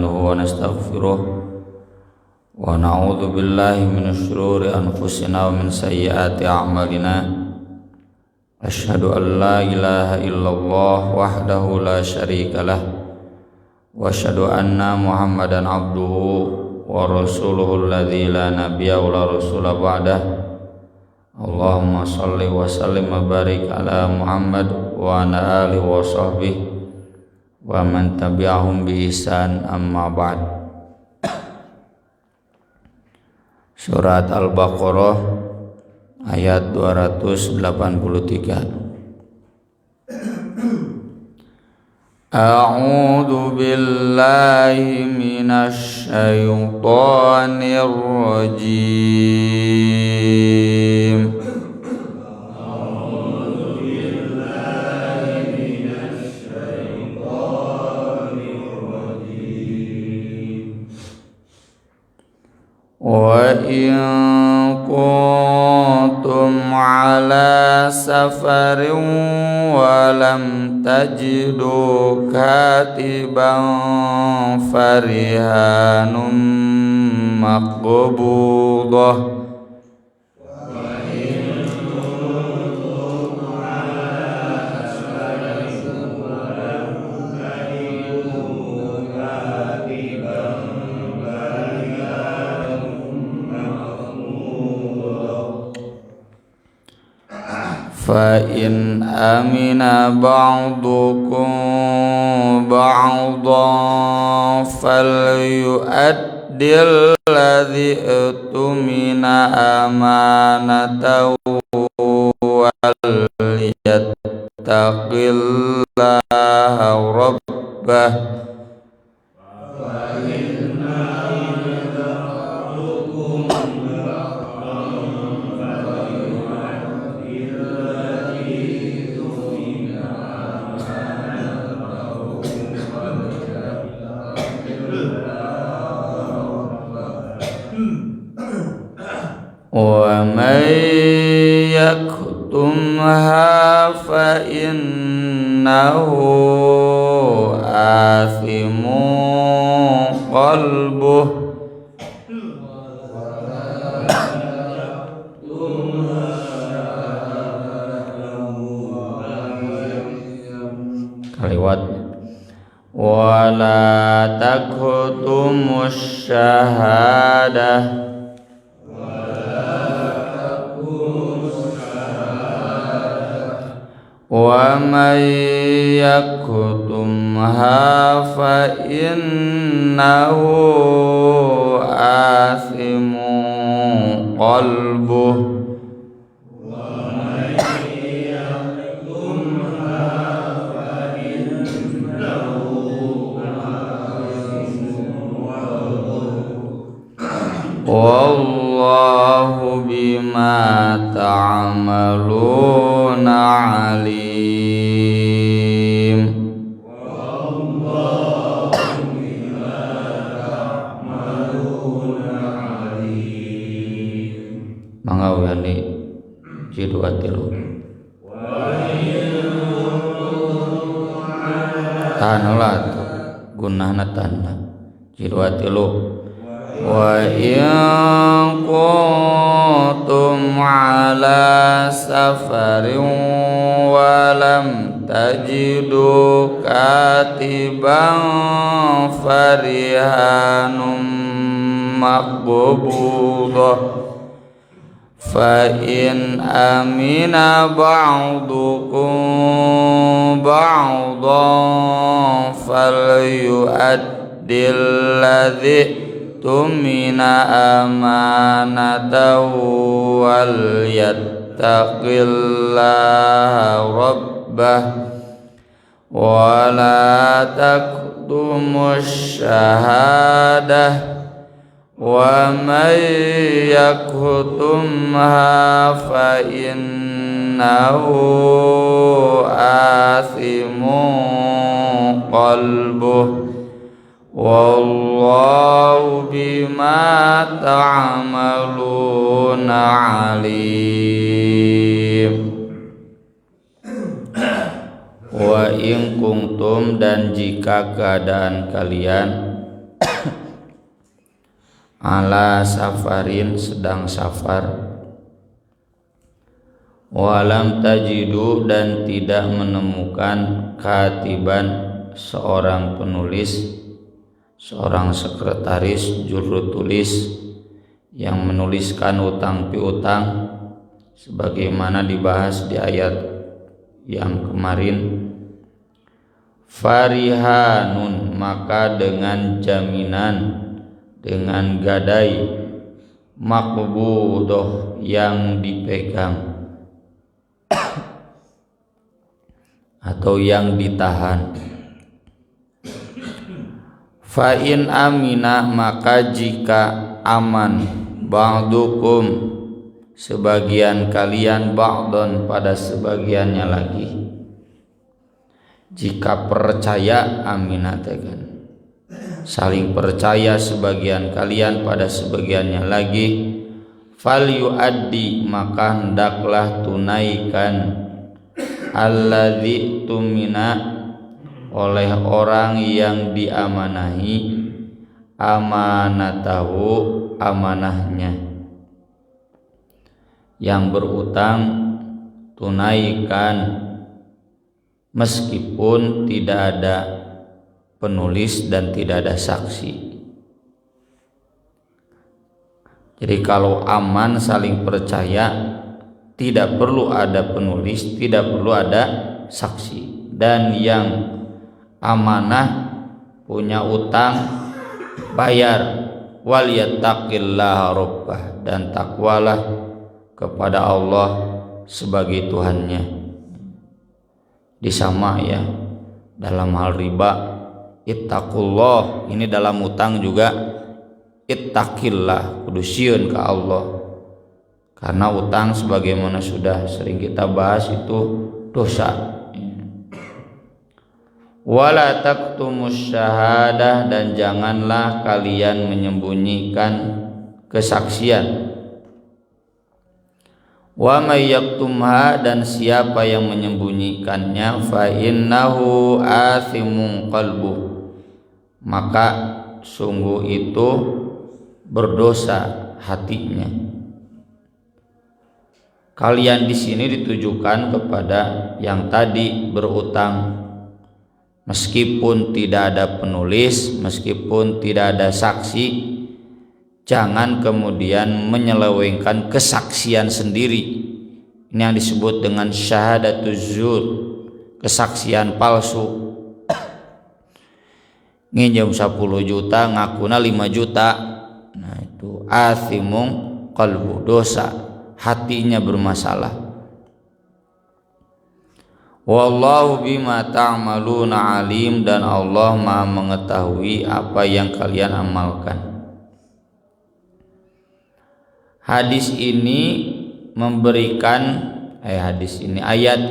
nasta'inuhu wa nastaghfiruh wa na'udzu billahi minasy syururi anfusina wa min sayyiati a'malina. Asyhadu an la ilaha illallah wahdahu la syarikalah wa asyhadu anna Muhammadan abduhu wa rasuluhu alladzi la nabiyya wa la rasula ba'dah. Allahumma shalli wa sallim wa barik ala Muhammad wa ala alihi wa sahbihi wa man tabi'ahum bi ihsan, amma ba'd. Surat Al-Baqarah ayat 283. A'udzu billahi minasy syaithanir rajim. Wa in kuntum ala safarin wa lam tajidu katiban farihanun maqbudah. Fa in amina ba'dukum ba'dan falyu'addil ladzi tumina amanatahu wal yattaqillaha rabbah. Wa may yaktumha fa innahu athimun qalbuh. Kaliwat wa la taktumus syahadah wa may yaktumha fa innahu athimun qalbuh. Wallahu bima ta'maluna alim. Wallahu bima ta'maluna alim. Mangga wani jidu atilu. Tanulat gunahna tanna jidu atilu. Wa in kuntum ala safarin wa lam tajidu katiban farihanun maqbudah. Fa in amina ba'dukum ba'dan falyu'addil ladzi tumina amanatahu wal yattaqillaha rabbah wa la taktumus syahadah wa may yaktumha fa innahu athimun qalbuh. Wallahu bima ta'maluna alim. Wa in kuntum, dan jika keadaan kalian ala safarin sedang safar, walam tajidu dan tidak menemukan katiban seorang penulis, seorang sekretaris juru tulis yang menuliskan utang piutang sebagaimana dibahas di ayat yang kemarin. Farihanun, maka dengan jaminan, dengan gadai, maqbudoh yang dipegang atau yang ditahan. Fa in amina, maka jika aman, ba'dukum sebagian kalian, ba'don pada sebagiannya lagi. Jika percaya, aminah tegan, saling percaya sebagian kalian pada sebagiannya lagi, fal yuaddi, maka hendaklah tunaikan, alladzi tumina, oleh orang yang diamanahi, amanatahu, amanahnya. Yang berutang tunaikan meskipun tidak ada penulis dan tidak ada saksi. Jadi kalau aman saling percaya, tidak perlu ada penulis, tidak perlu ada saksi. Dan yang amanah punya utang, bayar. Wal yattaqillaha rabbah, dan takwalah kepada Allah sebagai Tuhannya. Disama ya, dalam hal riba ittaqullah, ini dalam utang juga ittaqillah, kudu sieun ka Allah. Karena utang sebagaimana sudah sering kita bahas itu dosa. Wala taktumus syahadah, dan janganlah kalian menyembunyikan kesaksian. Wa may yaktumha, dan siapa yang menyembunyikannya, fa innahu athimun qalbuh, maka sungguh itu berdosa hatinya. Kalian di sini ditujukan kepada yang tadi berutang, meskipun tidak ada penulis, meskipun tidak ada saksi, jangan kemudian menyelewengkan kesaksian sendiri. Ini yang disebut dengan syahadatuz zur, kesaksian palsu. Nginjem 10 juta ngakuna 5 juta. Nah itu athimung qalbu, dosa, hatinya bermasalah. Wallahu bima ta'maluna alim, dan Allah Maha mengetahui apa yang kalian amalkan. Ayat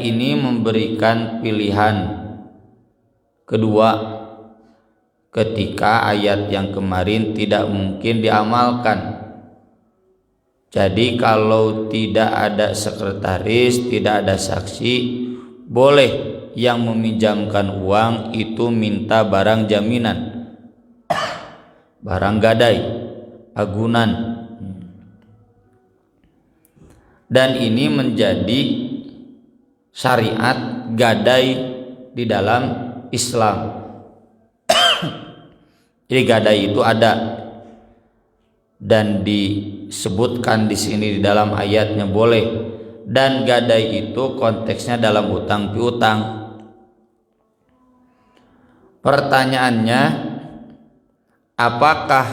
ini memberikan pilihan kedua ketika ayat yang kemarin tidak mungkin diamalkan. Jadi kalau tidak ada sekretaris, tidak ada saksi, boleh yang meminjamkan uang itu minta barang jaminan, barang gadai, agunan. Dan ini menjadi syariat gadai di dalam Islam. Jadi gadai itu ada dan disebutkan di sini di dalam ayatnya boleh, dan gadai itu konteksnya dalam utang piutang. Pertanyaannya, apakah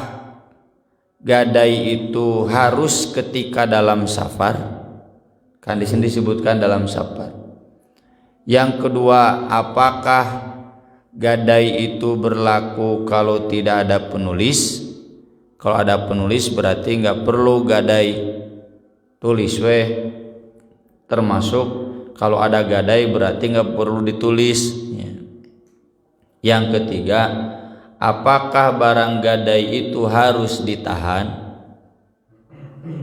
gadai itu harus ketika dalam safar? Kan di sini disebutkan dalam safar. Yang kedua, apakah gadai itu berlaku kalau tidak ada penulis? Kalau ada penulis berarti nggak perlu gadai tulis termasuk kalau ada gadai berarti nggak perlu ditulis. Yang ketiga, apakah barang gadai itu harus ditahan?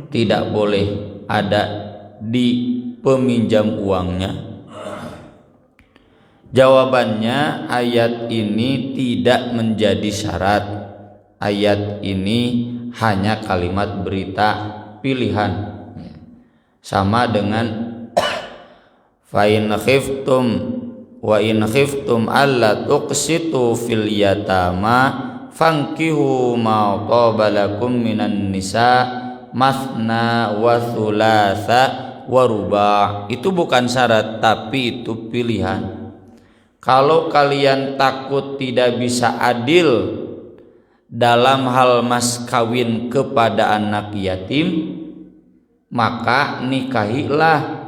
Tidak boleh ada di peminjam uangnya. Jawabannya, ayat ini tidak menjadi syarat ayat ini hanya kalimat berita pilihan, sama dengan fa in khiftum wa in khiftum alla tuqsitu fil yatama fankihu ma taba lakum minan nisa masna wa thulatha wa ruba'. Itu bukan syarat tapi itu pilihan. Kalau kalian takut tidak bisa adil dalam hal mas kawin kepada anak yatim, maka nikahilah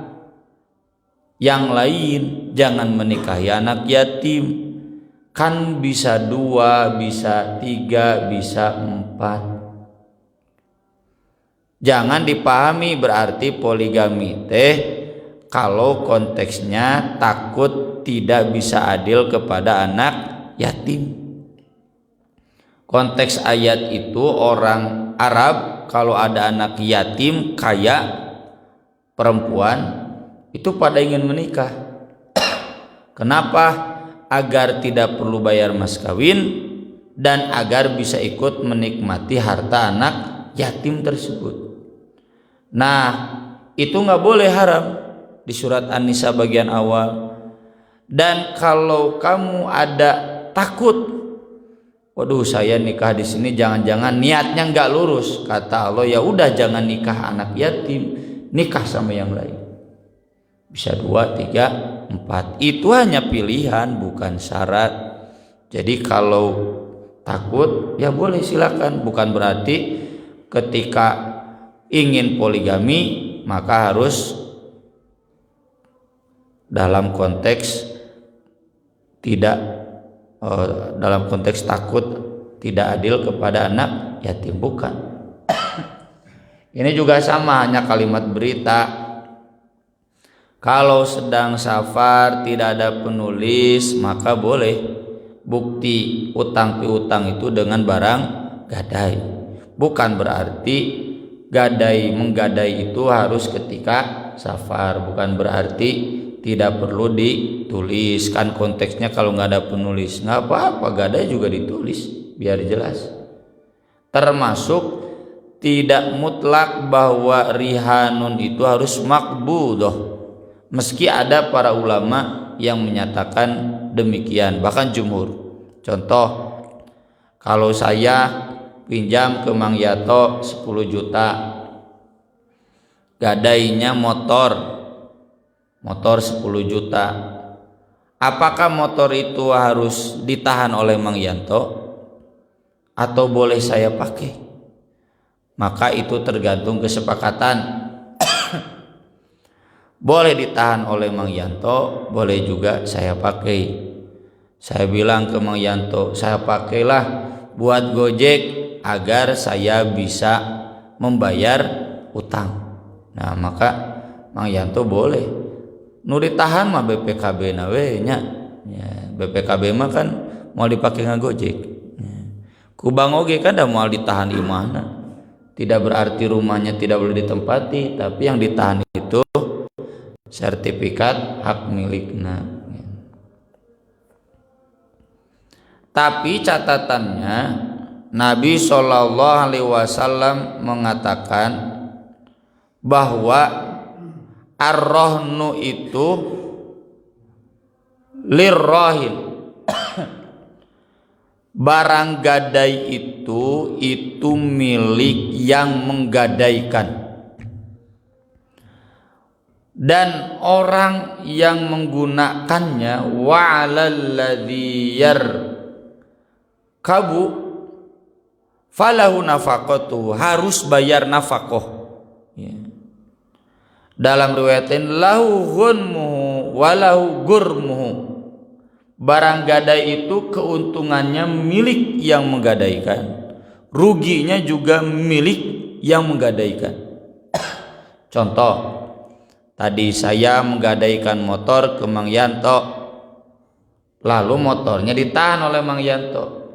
yang lain, jangan menikahi anak yatim. Kan bisa 2, bisa 3, bisa 4. Jangan dipahami berarti poligami teh kalau konteksnya takut tidak bisa adil kepada anak yatim. Konteks ayat itu orang Arab kalau ada anak yatim kaya perempuan itu pada ingin menikah. Kenapa? Agar tidak perlu bayar mas kawin dan agar bisa ikut menikmati harta anak yatim tersebut. Nah, itu nggak boleh, haram di surat An-Nisa bagian awal. Dan kalau kamu ada takut, waduh saya nikah di sini jangan-jangan niatnya nggak lurus, kata Allah, ya udah jangan nikah anak yatim, nikah sama yang lain. Bisa 2, 3, 4. Itu hanya pilihan bukan syarat. Jadi kalau takut ya boleh silakan, bukan berarti ketika ingin poligami maka harus dalam konteks dalam konteks takut tidak adil kepada anak yatim, bukan. Ini juga sama, hanya kalimat berita. Kalau sedang safar tidak ada penulis maka boleh bukti utang piutang itu dengan barang gadai. Bukan berarti menggadai itu harus ketika safar, bukan berarti tidak perlu ditulis. Kan konteksnya kalau nggak ada penulis nggak apa-apa, gadai juga ditulis biar jelas. Termasuk tidak mutlak bahwa rihanun itu harus makbudoh, meski ada para ulama yang menyatakan demikian, bahkan jumhur. Contoh, kalau saya pinjam ke Mang Yato 10 juta, gadainya motor 10 juta, apakah motor itu harus ditahan oleh Mang Yanto atau boleh saya pakai? Maka itu tergantung kesepakatan. Boleh ditahan oleh Mang Yanto, boleh juga saya pakai. Saya bilang ke Mang Yanto, saya pakailah buat Gojek agar saya bisa membayar utang. Nah, maka Mang Yanto boleh. Nu ditahan mah BPKB nawe nya. Ya, BPKB mah kan mau dipakai ngagojek. Ya. Ku Bang Oge kan dah mau ditahan di mana. Tidak berarti rumahnya tidak boleh ditempati, tapi yang ditahan itu sertifikat hak miliknya. Tapi catatannya Nabi SAW mengatakan bahwa ar-rahnu itu lirrahin, barang gadai itu milik yang menggadaikan. Dan orang yang menggunakannya wa'alalladzi yarkabu falahu nafaqatu, harus bayar nafaqah. Ya. Dalam riwayatin lahu ghunmuhu walahu gurmuhu, barang gadai itu keuntungannya milik yang menggadaikan, ruginya juga milik yang menggadaikan. Contoh, tadi saya menggadaikan motor ke Mang Yanto, lalu motornya ditahan oleh Mang Yanto,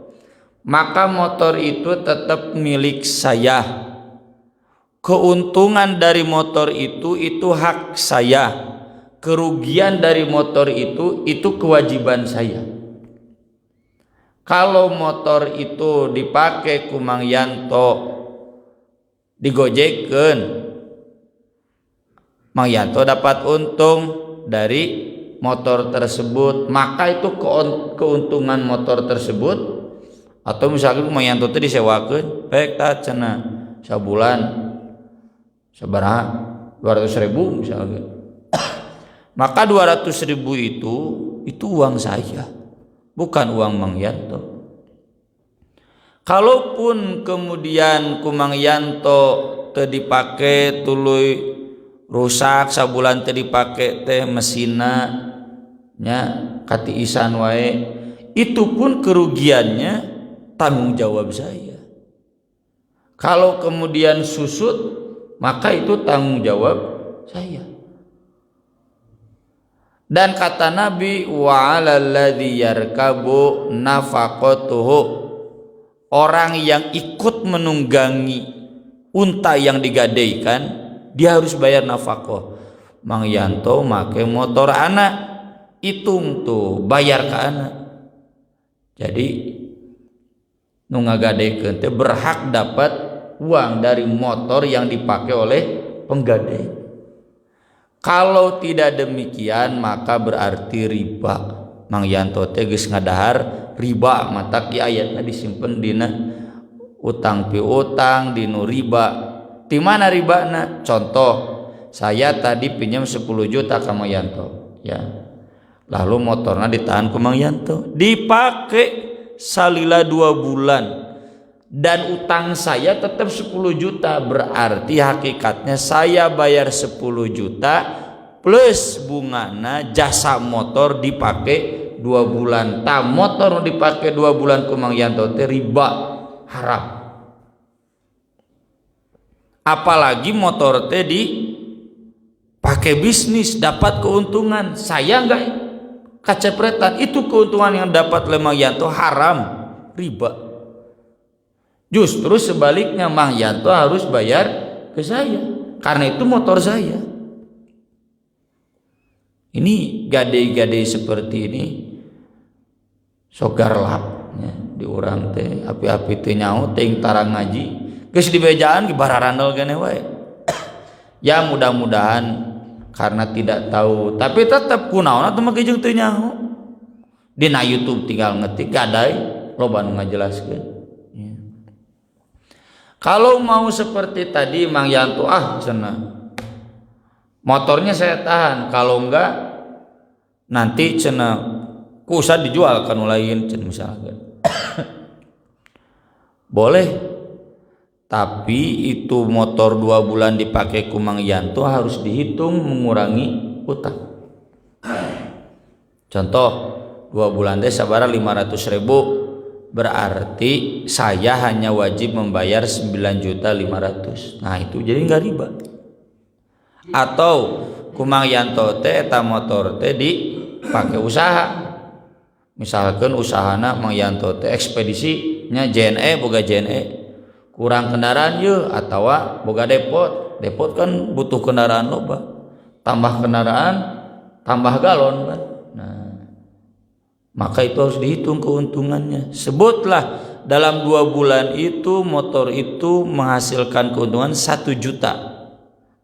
maka motor itu tetap milik saya. Keuntungan dari motor itu hak saya. Kerugian dari motor itu kewajiban saya. Kalau motor itu dipakai ku Mang Yanto, digojekkeun, Mang Yanto dapat untung dari motor tersebut, maka itu keuntungan motor tersebut. Atau misalkan Mang Yanto teh disewakeun, baik tah cenah sabulan sabaraha 200.000 misalkan. Maka 200.000 itu uang saya, bukan uang Mang Yanto. Kalaupun kemudian ku Mang Yanto teu dipake tuluy rusak sabulan teu dipake teh mesinna nya katiisan wae, itu pun kerugiannya tanggung jawab saya. Kalau kemudian susut, maka itu tanggung jawab saya. Dan kata Nabi, wa 'alal ladzi yarkabu nafaqatuhu, orang yang ikut menunggangi unta yang digadaikan, dia harus bayar nafkah. Mang Yanto make motor anak, hitung tuh bayar ke anak. Jadi nu ngagadekeun teh berhak dapat uang dari motor yang dipakai oleh penggadai. Kalau tidak demikian maka berarti riba. Mang Yanto teh geus ngadahar riba, mata ki ayatna disimpen dina utang piutang dinu riba. Di mana ribana? Contoh, saya tadi pinjam 10 juta ke Mang Yanto, ya. Lalu motornya ditahan ke Mang Yanto, dipakai salila 2 bulan. Dan utang saya tetap 10 juta, berarti hakikatnya saya bayar 10 juta plus bungana jasa motor dipakai 2 bulan. Motor dipakai 2 bulan ku Mang Yanto teh riba, haram. Apalagi motor teh dipakai bisnis dapat keuntungan, saya enggak kacepretan, itu keuntungan yang dapat oleh Mang Yanto haram, riba. Justru sebaliknya Mang Yanto harus bayar ke saya, karena itu motor saya. Ini gadai-gadai seperti ini sogarlap ya, di urang teh api-api teh nyaho teuing tarang ngaji geus dibejaan di bararandel gane wae. Ya mudah-mudahan karena tidak tahu, tapi tetap kunaon atuh mah jeung teu nyaho. Dina YouTube tinggal ngetik gadai loba nu ngajelaskeun. Kalau mau seperti tadi Mang Yanto, cenah motornya saya tahan, kalau enggak nanti cenah kusa dijual kan lain cenah misalkan. Boleh, tapi itu motor 2 bulan dipakai ku Mang Yanto harus dihitung mengurangi utang. Contoh 2 bulan teh sabaraha 500.000, berarti saya hanya wajib membayar 9.500.000. Nah itu jadi nggak riba. Atau ku Mang Yanto teh eta motor teh dipakai usaha, misalkan usahana Mang Yanto teh ekspedisinya JNE, boga JNE kurang kendaraan ye, atau boga depot kan butuh kendaraan loba, tambah kendaraan tambah galon kan. Maka itu harus dihitung keuntungannya. Sebutlah dalam 2 bulan itu motor itu menghasilkan keuntungan 1 juta.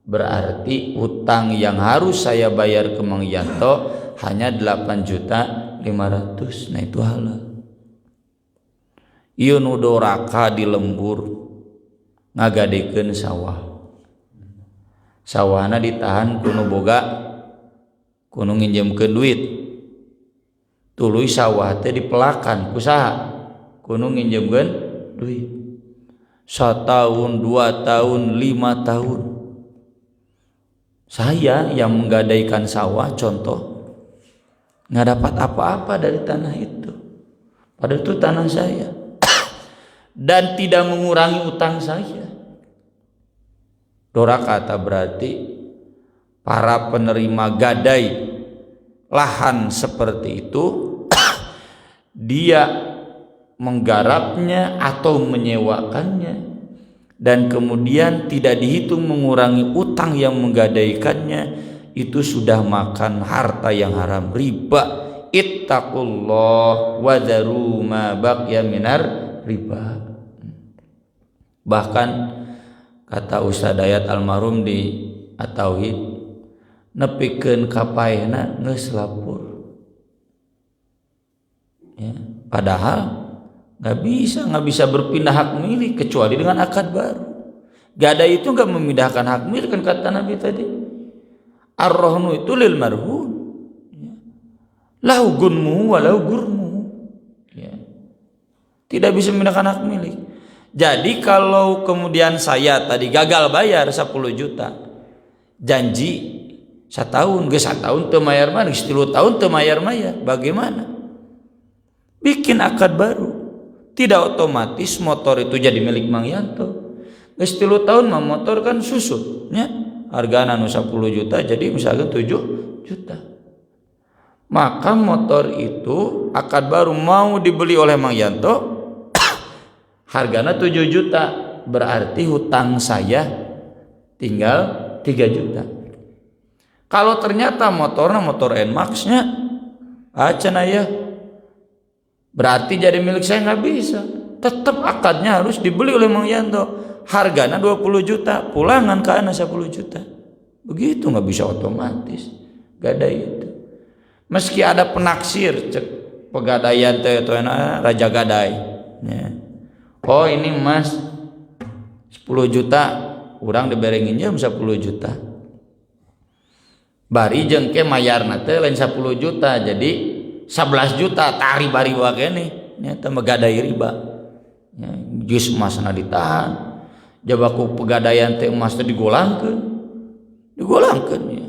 Berarti utang yang harus saya bayar ke Mang Yanto hanya 8.500.000. Nah itu halal. Ieu nu doraka di lembur ngagadekeun sawah. Sawahna ditahan kuno boga kuno nginjemkeun duit. Tuluy sawah teh dipelakan kusaha kuno nginjemkeun duit 1 tahun 2 tahun 5 tahun. Saya yang menggadaikan sawah contoh nggak dapat apa-apa dari tanah itu, padahal itu tanah saya dan tidak mengurangi utang saya. Dorakata berarti para penerima gadai lahan seperti itu dia menggarapnya atau menyewakannya dan kemudian tidak dihitung mengurangi utang yang menggadaikannya, itu sudah makan harta yang haram, riba. ittaqullah wa dharu ma baqiya minar riba. Bahkan kata Ustaz Dayat almarhum di At-Tauhid, nepikeun kapaehna geus lapur. Ya, padahal nggak bisa berpindah hak milik kecuali dengan akad baru. Gadai itu nggak memindahkan hak milik, kan kata Nabi tadi. Ar-rahnu itu lil marhun. Ya. Lahu gunmuhu wa lahu gurmuhu. Ya. Tidak bisa memindahkan hak milik. Jadi kalau kemudian saya tadi gagal bayar 10 juta, janji 1 tahun, geus 1 tahun teu mayar mah, geus 3 tahun teu mayar, bagaimana? Bikin akad baru. Tidak otomatis motor itu jadi milik Mang Yanto. Geus 3 tahun mah motor kan susut nya. Hargana anu 10 juta jadi misalkan 7 juta. Maka motor itu akad baru mau dibeli oleh Mang Yanto hargana 7 juta, berarti hutang saya tinggal 3 juta. Kalau ternyata motornya motor NMAX-nya acan aya, berarti jadi milik saya nggak bisa. Tetap akadnya harus dibeli oleh Mang Yanto. Harganya 20 juta, pulangan ke anak 10 juta. Begitu, nggak bisa otomatis. Gadai itu. Meski ada penaksir, cek pegadaian teh itu raja gadai. Ya. Oh ini emas 10 juta, orang diberengin jam 10 juta. Bari jengke mayarna teh lain 10 juta, jadi 11 juta tari bari wae nih. Nyata megadai riba. Ya, geus emasna ditahan. Jabaku pegadaian teh emas teh digolangkeun ya.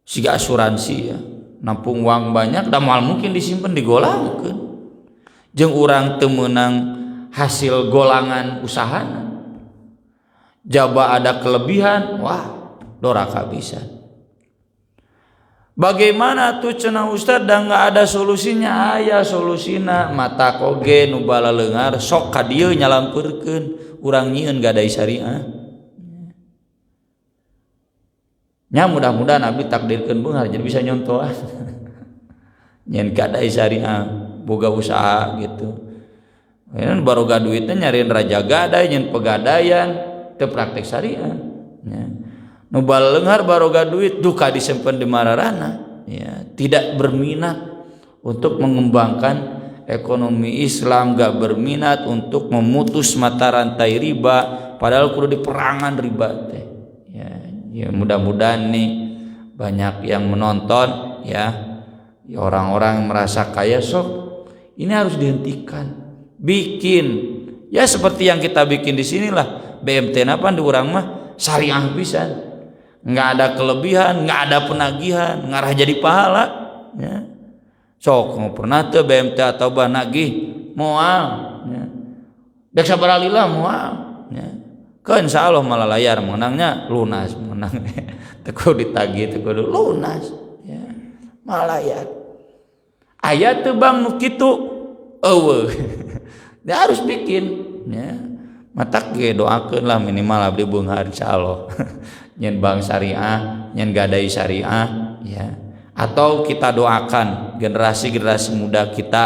Siga asuransi ya, nampung uang banyak da moal mungkin disimpen digolangkeun. Jeung urang teu meunang hasil golangan usahana. Jaba ada kelebihan, wah doraka pisan. Bagaimana tuh cenah Ustaz dan nggak ada solusinya? Aya solusina, mata koge nu bala leungar sok ka dieu nyalampurkeun. Urang nyieun gadai syariah. Nya mudah-mudahan Nabi takdirkeun beunghar jadi bisa nyontohan. Nyen gadai syariah, boga usaha gitu. Kan baroga duitnya nyariin raja gadai, nyen pegadaian, teu praktek syariah. Ya. Nu bal leunghar baroga duit duka disimpen di mararana, ya, tidak berminat untuk mengembangkan ekonomi Islam, gak berminat untuk memutus mata rantai riba, padahal kudu diperangan riba teh. Ya mudah-mudahan nih banyak yang menonton ya orang-orang merasa kaya, sok ini harus dihentikan. Bikin ya seperti yang kita bikin di sinilah BMT apa di urang mah syariah pisan. Nggak ada kelebihan, nggak ada penagihan, ngarah jadi pahala. Ya. Sok mau pernah tuh BMT atau nagih moal. Ya. Dek sabaralila moal. Ya. Ke insya Allah malah layar menangnya lunas, menang. Teku ditagih, teku lunas. Ya. Malah layar. Ayat tuh bang nu kitu, dia harus bikin. Ya. Matak ge doakeun lah minimal abdi beunghar insyaallah. Nyen bank syariah, nyen gadai syariah, ya. Atau kita doakan generasi-generasi muda kita,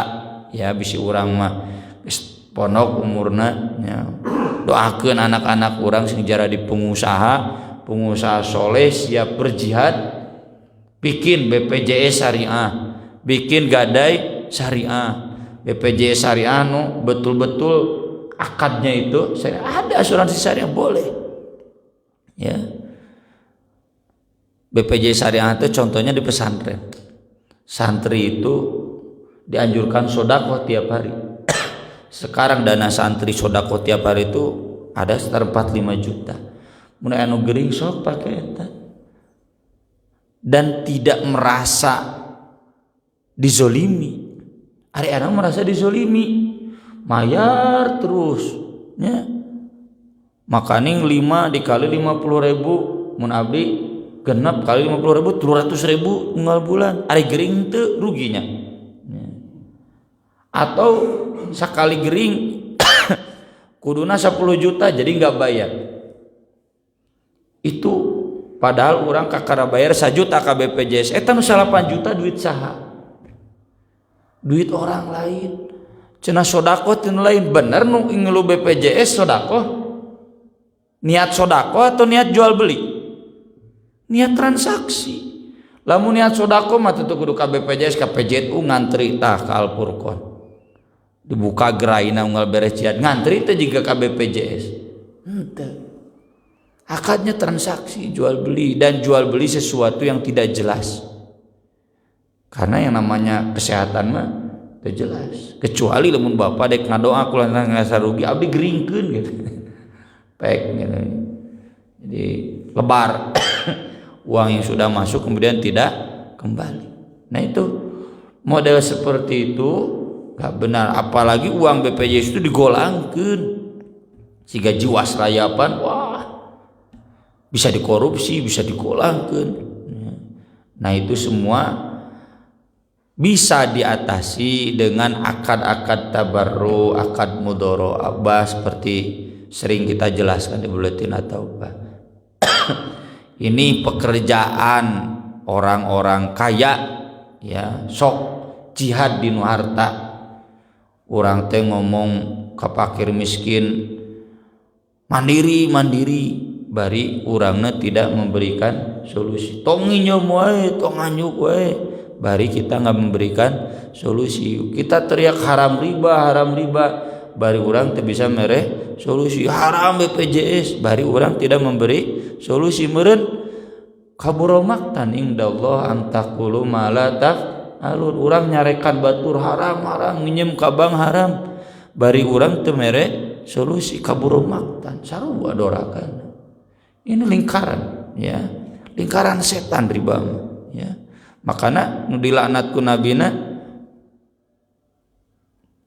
ya bisi urang mah geus pondok umurna, ya. Doakeun anak-anak urang sing jadi pengusaha soleh siap berjihad, bikin BPJS syariah, bikin gadai syariah. BPJS syariah nu betul-betul akadnya itu ada asuransi syariah boleh, ya. BPJS syariah itu contohnya di pesantren. Santri itu dianjurkan sedekah tiap hari. Sekarang dana santri sedekah tiap hari itu ada sekitar 4-5 juta. Mun anu geuring sok pake eta. Dan tidak merasa dizolimi. Ari anak merasa dizolimi. Mayar terus, ya. Makaning 5 dikali 50.000 mun abdi genap kali 50.000 300.000 unggal bulan. Ari gering teu ruginya. Ya. Atau sakali gering kuduna 10 juta jadi nggak bayar. Itu padahal orang kakara bayar 1 juta ke BPJS. Eta nu 8 juta duit saha. duit orang lain. Cenah sodako teu lain bener nu ngelu BPJS sodako. Niat sodako atau niat jual beli? Niat transaksi. Lamun niat sodako mah teu kudu ka BPJS ka PJTU ngantri tah ka Al Furqon. Dibuka geraina unggal beres jihad ngantri teh jiga ka BPJS. Henteu. Akadnya transaksi jual beli, dan jual beli sesuatu yang tidak jelas. Karena yang namanya kesehatan mah teu jelas. Kecuali lamun bapak dek ngadoa kulantaran ngerasa rugi abdi geringkeun gitu. Pek gitu. Jadi lebar uang yang sudah masuk kemudian tidak kembali. Nah itu model seperti itu gak benar. Apalagi uang BPJS itu digolangkeun siga jiwasrayapan, wah bisa dikorupsi, bisa digolangkeun. Nah itu semua bisa diatasi dengan akad-akad tabarru, akad mudharaabah seperti sering kita jelaskan di buletin atau apa. Ini pekerjaan orang-orang kaya ya, sok jihad dinu harta. Urang teh ngomong ka fakir miskin mandiri bari urangna tidak memberikan solusi. Tong nginjem wae, tong anyuk wae, bari kita enggak memberikan solusi. Kita teriak haram riba, bari urang teu bisa mereh solusi. Haram BPJS, bari urang tidak memberi solusi. Meureun kaburo maktan indallah antaqulu ma la taf'alun. Urang nyarekan batur haram, nginjem ka bank haram, bari urang teu mere solusi. Kaburo maktan sarua dorakan. Ini lingkaran ya, lingkaran setan riba ya. Makana nu dilaknat ku nabina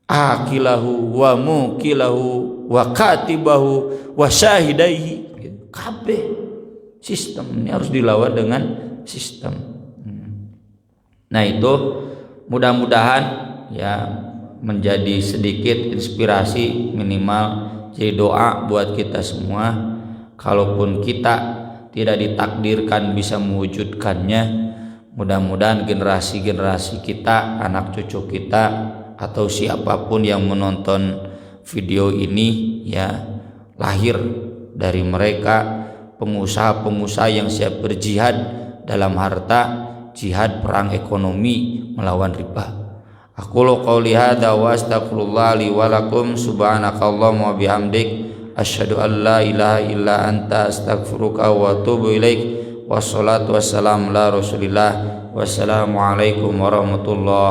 akilahu wa mukilahu wa katibahu wa syahidaihi. Kabeh sistem ini harus dilawan dengan sistem. Nah itu mudah-mudahan ya menjadi sedikit inspirasi, minimal jadi doa buat kita semua. Kalaupun kita tidak ditakdirkan bisa mewujudkannya, mudah-mudahan generasi-generasi kita, anak cucu kita, atau siapapun yang menonton video ini ya, lahir dari mereka pengusaha-pengusaha yang siap berjihad dalam harta, jihad perang ekonomi melawan riba. Aqulu qouli hadza wa astaghfirullah li wa lakum subhanakallahumma wa bihamdik asyhadu an la ilaha illa anta astaghfiruka wa atubu ilaik. Wassalatu wassalamu ala Rasulillah. Wassalamu alaikum warahmatullahi